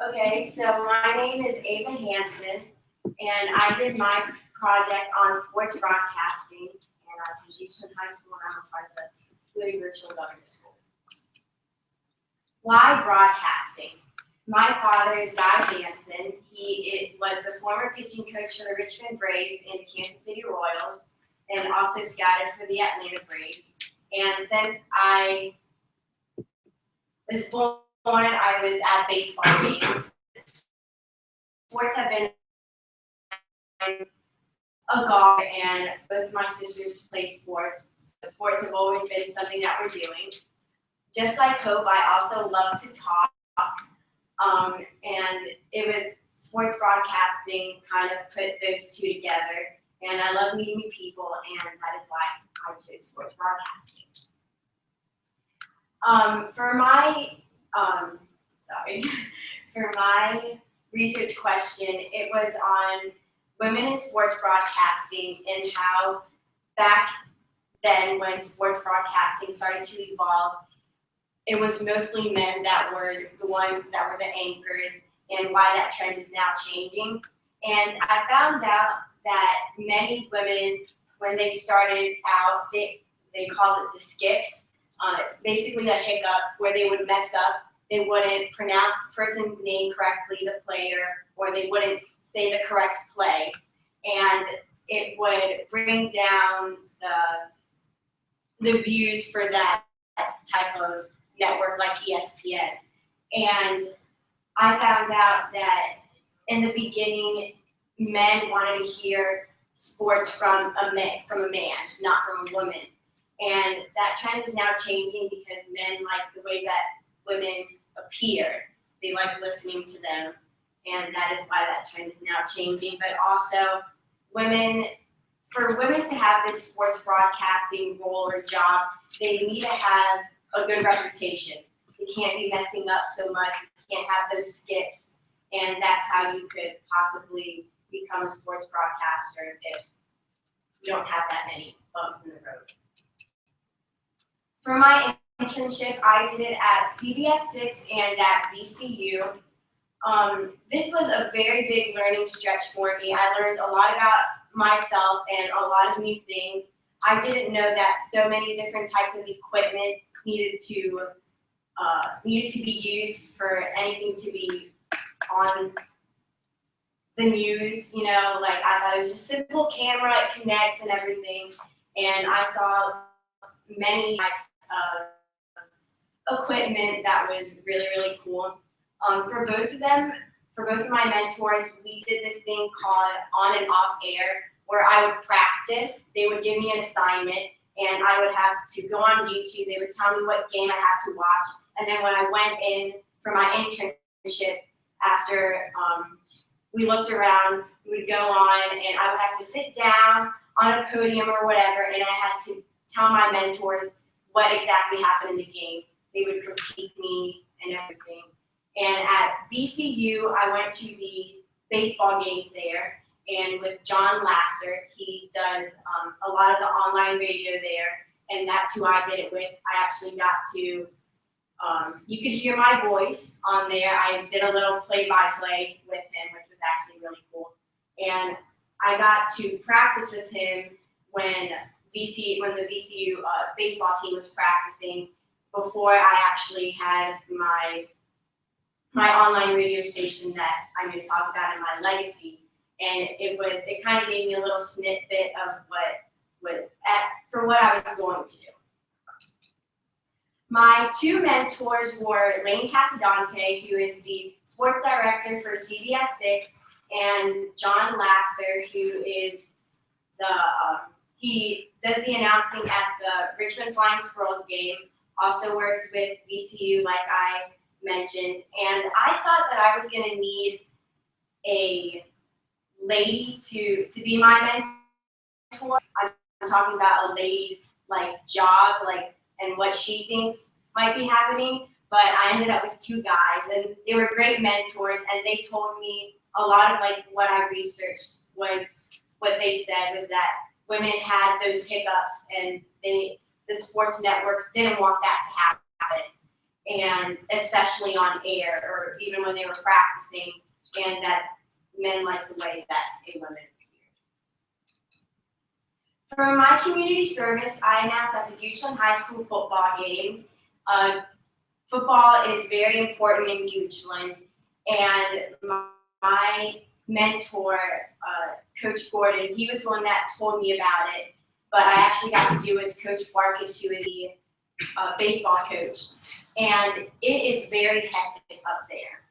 Okay, so my name is EHansen, and I did my project on sports broadcasting, and I was in GC15 high school, and I'm a part of the Louis Virtual Government School. Why broadcasting? My father is EHansen. He was the former pitching coach for the Richmond Braves and the Kansas City Royals, and also scouted for the Atlanta Braves. And since I was born, I was at baseball games. Sports have been a golf, and both my sisters play sports. So sports have always been something that we're doing. Just like Hope, I also love to talk, and it was sports broadcasting kind of put those two together. And I love meeting new people, and that is why I chose sports broadcasting. For my for my research question, it was on women in sports broadcasting and how back then when sports broadcasting started to evolve, it was mostly men that were the ones that were the anchors, and why that trend is now changing. And I found out that many women, when they started out, they called it the skips. It's basically a hiccup where they would mess up. They wouldn't pronounce the person's name correctly, the player, or they wouldn't say the correct play. And it would bring down the views for that type of network like ESPN. And I found out that in the beginning, men wanted to hear sports from a man, not from a woman. And that trend is now changing because men like the way that women appear. They like listening to them, and that is why that trend is now changing. But also, for women to have this sports broadcasting role or job, they need to have a good reputation. They can't be messing up so much. You can't have those skips, and that's how you could possibly become a sports broadcaster if you don't have that many bumps in the road. For my internship, I did it at CBS 6 and at VCU. This was a very big learning stretch for me. I learned a lot about myself and a lot of new things. I didn't know that so many different types of equipment needed to be used for anything to be on the news. You know, like I thought it was just simple camera, it connects and everything. And I saw many types of equipment that was really, really cool. For both of my mentors, we did this thing called on and off air, where I would practice. They would give me an assignment, and I would have to go on YouTube. They would tell me what game I had to watch, and then when I went in for my internship, after we looked around, we would go on, and I would have to sit down on a podium or whatever, and I had to tell my mentors what exactly happened in the game. They would critique me and everything. And at VCU, I went to the baseball games there, and with John Lasser, he does a lot of the online radio there, and that's who I did it with. I actually got to, you could hear my voice on there. I did a little play-by-play with him, which was actually really cool. And I got to practice with him when the VCU baseball team was practicing, before I actually had my online radio station that I'm going to talk about in my legacy. And it kind of gave me a little snippet of what I was going to do. My two mentors were Lane Casadante, who is the sports director for CBS 6, and John Lasser, who is he does the announcing at the Richmond Flying Squirrels game, also works with VCU like I mentioned. And I thought that I was going to need a lady to be my mentor. I'm talking about a lady's job, and what she thinks might be happening. But I ended up with two guys, and they were great mentors, and they told me a lot of what I researched was what they said was that women had those hiccups, and the sports networks didn't want that to happen. and especially on air or even when they were practicing, and that men liked the way that a woman appeared. For my community service, I announced at the Goochland High School football games. Football is very important in Goochland, and my mentor, Coach Gordon, he was the one that told me about it, but I actually got to do it with Coach Farkas, who is the baseball coach, and it is very hectic up there.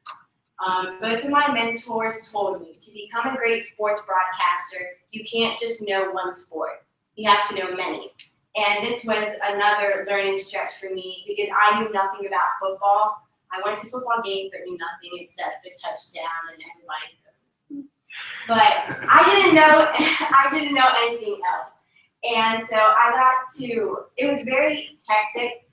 Both of my mentors told me to become a great sports broadcaster, you can't just know one sport, you have to know many. And this was another learning stretch for me because I knew nothing about football. I went to football games but knew nothing except the touchdown and everybody. But I didn't know anything else. And so it was very hectic.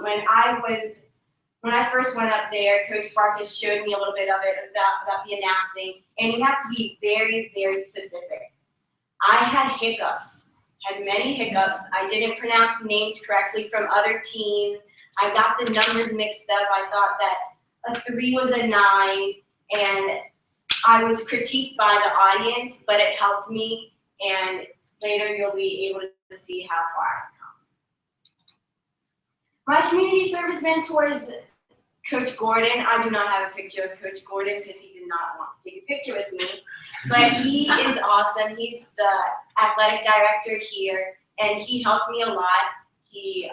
When I first went up there, Coach Farkas showed me a little bit of it about the announcing, and you have to be very, very specific. I had many hiccups. I didn't pronounce names correctly from other teams. I got the numbers mixed up. I thought that a 3 was a 9, and I was critiqued by the audience, but it helped me, and later you'll be able to see how far I've come. My community service mentor is Coach Gordon. I do not have a picture of Coach Gordon because he did not want to take a picture with me, but he is awesome. He's the athletic director here, and he helped me a lot. He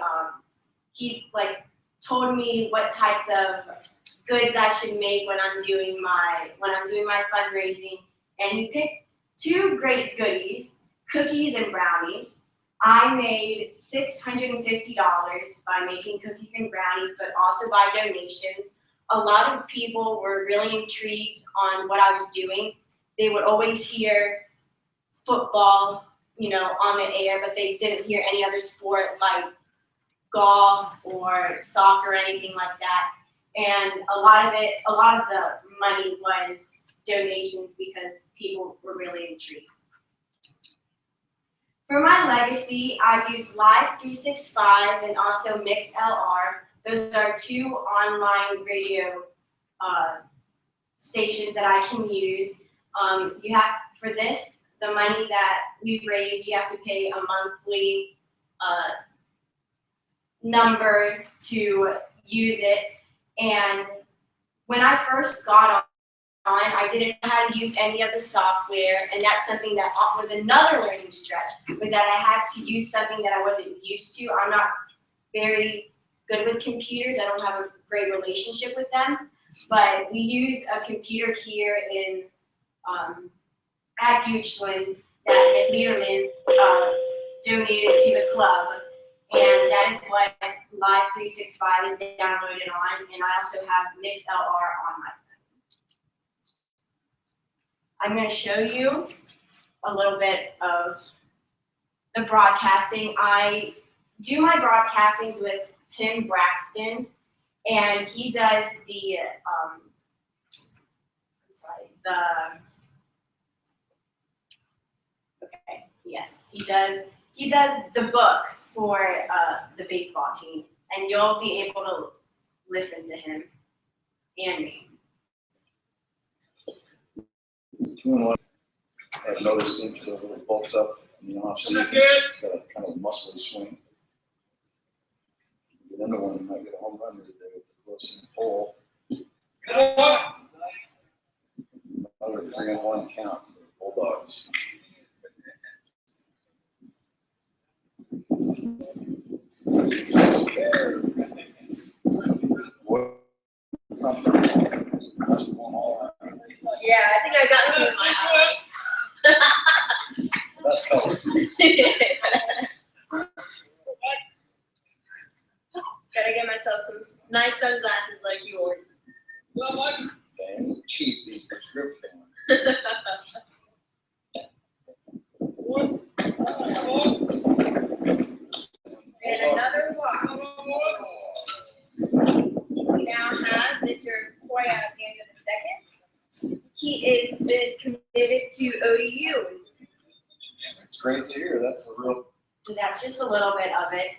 told me what types of goods I should make when I'm doing my fundraising, and he picked 2 great goodies, cookies and brownies. I made $650 by making cookies and brownies, but also by donations. A lot of people were really intrigued on what I was doing. They would always hear football, on the air, but they didn't hear any other sport like golf or soccer or anything like that. And a lot of the money was donations because people were really intrigued. For my legacy, I use Live 365 and also MixLR. Those are 2 online radio stations that I can use. For this, the money that we raise, you have to pay a monthly number to use it. And when I first got on, I didn't know how to use any of the software, and that's something that was another learning stretch, was that I had to use something that I wasn't used to. I'm not very good with computers. I don't have a great relationship with them, but we used a computer here at Goochland that Ms. Niederman donated to the club, and that is what Live 365 is downloaded on, and I also have MixLR on my phone. I'm going to show you a little bit of the broadcasting. I do my broadcastings with Tim Braxton, and he does he does the book for the baseball team, and you'll be able to listen to him and me. I've noticed seems to have really bulked up in the off season. It's got a kind of muscly swing. Get into one, you might get a home run today with the close pole. Another 3-1 count for the Bulldogs. Something. Yeah, I think I got some in my eye. That's color. Gotta get myself some nice sunglasses like yours. Dang, cheap, these prescription ones. And another walk. We now have Mr. Koya at the end of the second. He is been committed to ODU. It's great to hear. That's That's just a little bit of it.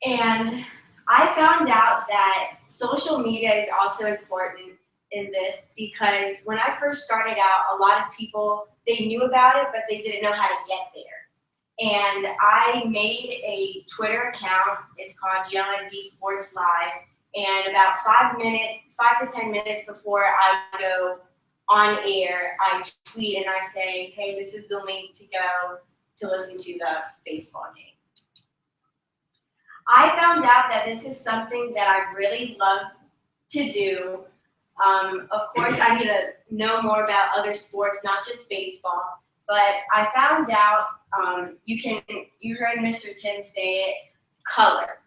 And I found out that social media is also important in this because when I first started out, a lot of people, they knew about it, but they didn't know how to get there. And I made a Twitter account. It's called GC15 Sports Live. And about 5 to 10 minutes before I go on air, I tweet and I say, hey, this is the link to go to listen to the baseball game. I found out that this is something that I really love to do. Of course, I need to know more about other sports, not just baseball. But I found out, you heard Mr. Tin say it, color.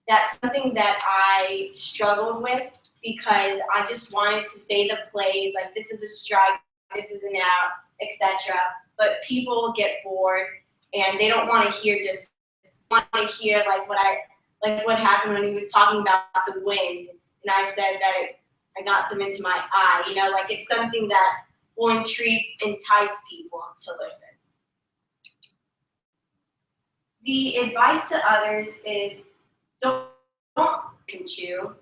That's something that I struggled with because I just wanted to say the plays, like this is a strike, this is an out, etc. But people get bored and they don't want to hear like what happened when he was talking about the wind, and I said that I got some into my eye. Like it's something that will entice people to listen. The advice to others is don't chew.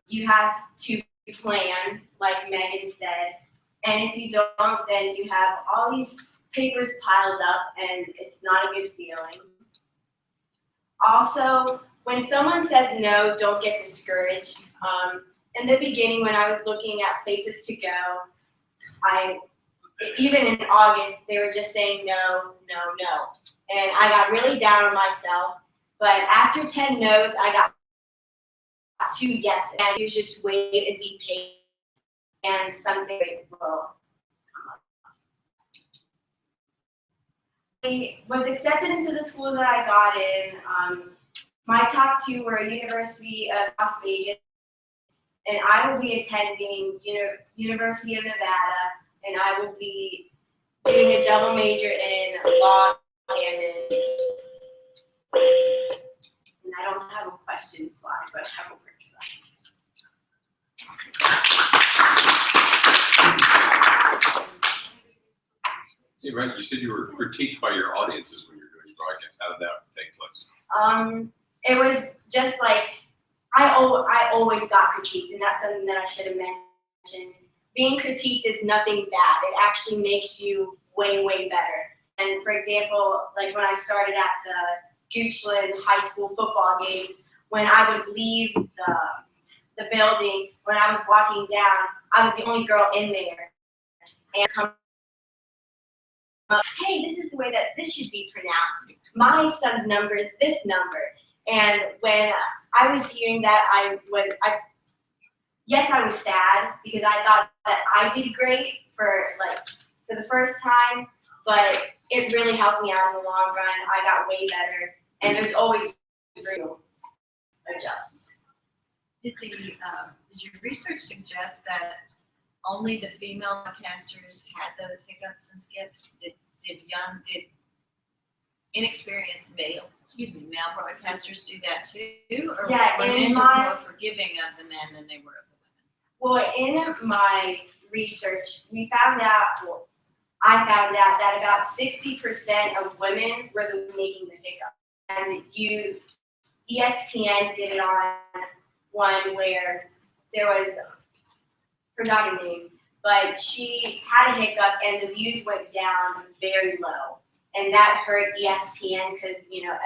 You have to plan, like Megan said, and if you don't, then you have all these papers piled up, and it's not a good feeling. Also, when someone says no, don't get discouraged. In the beginning, when I was looking at places to go, even in August, they were just saying no, no, no. And I got really down on myself. But after 10 no's, I got 2 yes. And you just wait and be patient, and something will come up. I was accepted into the schools that I got in. My top 2 were University of Las Vegas, and I will be attending University of Nevada, and I will be doing a double major in law and in communications. And I don't have a question slide, but I have a work slide. Hey, right, you said you were critiqued by your audiences when you were doing broadcast. How did that take place? It was just like, I always got critiqued, and that's something that I should have mentioned. Being critiqued is nothing bad. It actually makes you way, way better. And for example, like when I started at the Goochland High School football games, when I would leave the building, when I was walking down, I was the only girl in there. And come up, hey, this is the way that this should be pronounced. My son's number is this number. And when I was hearing that, I was sad because I thought that I did great for the first time, but it really helped me out in the long run. I got way better, and there's always room to adjust. Does your research suggest that only the female broadcasters had those hiccups and skips? Did inexperienced male broadcasters do that too? Or Yeah, were men just more forgiving of the men than they were of the women? Well, in my research, I found out that about 60% of women were the ones making the hiccup. And ESPN did it on one where there was, forgot her name, but she had a hiccup and the views went down very low. And that hurt ESPN because,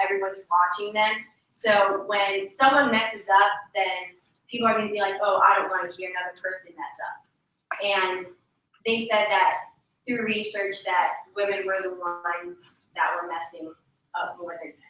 everyone's watching them. So when someone messes up, then people are going to be like, oh, I don't want to hear another person mess up. And they said that through research that women were the ones that were messing up more than men.